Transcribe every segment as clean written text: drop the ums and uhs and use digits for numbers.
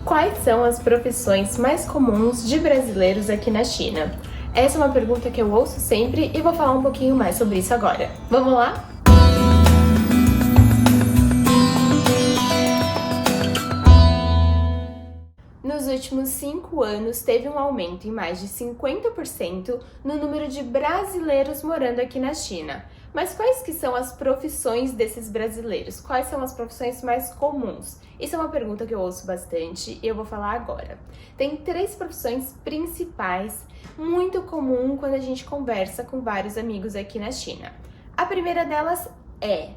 Quais são as profissões mais comuns de brasileiros aqui na China? Essa é uma pergunta que eu ouço sempre e vou falar um pouquinho mais sobre isso agora. Vamos lá? Nos últimos 5 anos, teve um aumento em mais de 50% no número de brasileiros morando aqui na China. Mas quais que são as profissões desses brasileiros? Quais são as profissões mais comuns? Isso é uma pergunta que eu ouço bastante e eu vou falar agora. Tem 3 profissões principais, muito comum quando a gente conversa com vários amigos aqui na China. A primeira delas é...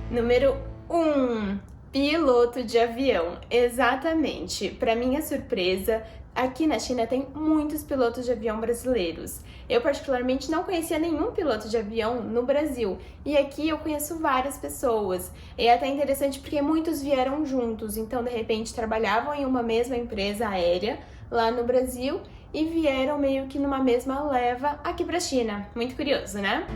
Número 1, piloto de avião. Exatamente. Para minha surpresa, aqui na China tem muitos pilotos de avião brasileiros. Eu particularmente não conhecia nenhum piloto de avião no Brasil. E aqui eu conheço várias pessoas. E é até interessante porque muitos vieram juntos. Então, de repente, trabalhavam em uma mesma empresa aérea lá no Brasil e vieram meio que numa mesma leva aqui para a China. Muito curioso, né?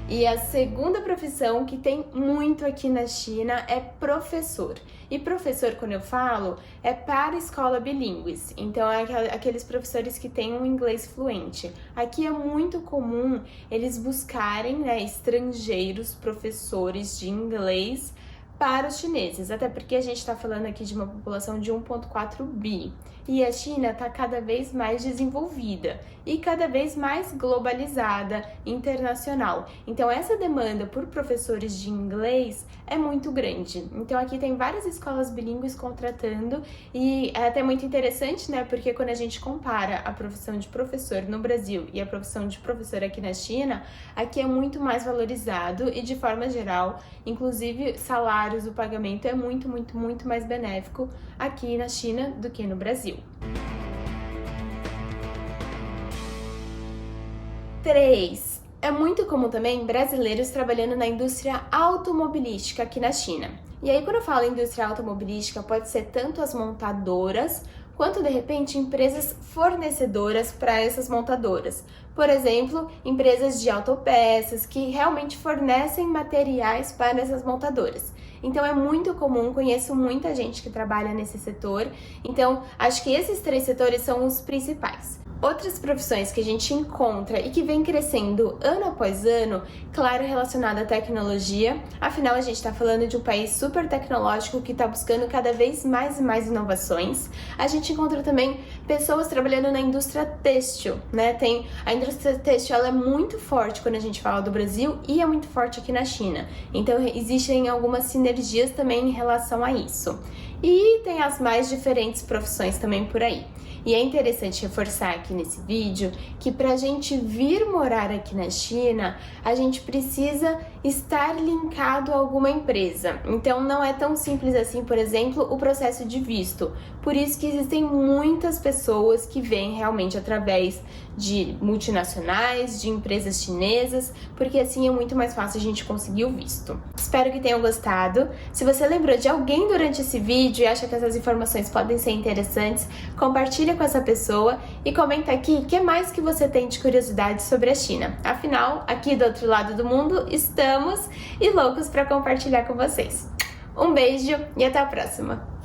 E a segunda profissão que tem muito aqui na China é professor. E professor, quando eu falo, é para escola bilíngues. Então, é aqueles professores que têm um inglês fluente. Aqui é muito comum eles buscarem, estrangeiros, professores de inglês para os chineses, até porque a gente está falando aqui de uma população de 1,4 bi e a China está cada vez mais desenvolvida e cada vez mais globalizada, internacional. Então essa demanda por professores de inglês é muito grande. Então aqui tem várias escolas bilíngues contratando e é até muito interessante, né? Porque quando a gente compara a profissão de professor no Brasil e a profissão de professor aqui na China, aqui é muito mais valorizado e de forma geral, inclusive salários, o pagamento é muito mais benéfico aqui na China do que no Brasil. 3. É muito comum também brasileiros trabalhando na indústria automobilística aqui na China. E aí, quando eu falo indústria automobilística, pode ser tanto as montadoras, quanto de repente empresas fornecedoras para essas montadoras. Por exemplo, empresas de autopeças que realmente fornecem materiais para essas montadoras. Então é muito comum, conheço muita gente que trabalha nesse setor, então acho que esses 3 setores são os principais. Outras profissões que a gente encontra e que vem crescendo ano após ano, claro, relacionada à tecnologia, afinal a gente está falando de um país super tecnológico que está buscando cada vez mais e mais inovações. A gente encontra também pessoas trabalhando na indústria têxtil, né? A indústria têxtil ela é muito forte quando a gente fala do Brasil e é muito forte aqui na China. Então existem algumas sinergias também em relação a isso. E tem as mais diferentes profissões também por aí. E é interessante reforçar aqui nesse vídeo que para a gente vir morar aqui na China, a gente precisa estar linkado a alguma empresa. Então não é tão simples assim, por exemplo, o processo de visto. Por isso que existem muitas pessoas que vêm realmente através de multinacionais, de empresas chinesas, porque assim é muito mais fácil a gente conseguir o visto. Espero que tenham gostado. Se você lembrou de alguém durante esse vídeo e acha que essas informações podem ser interessantes, compartilha com essa pessoa e comenta aqui o que mais que você tem de curiosidade sobre a China. Afinal, aqui do outro lado do mundo estamos e loucos para compartilhar com vocês. Um beijo e até a próxima!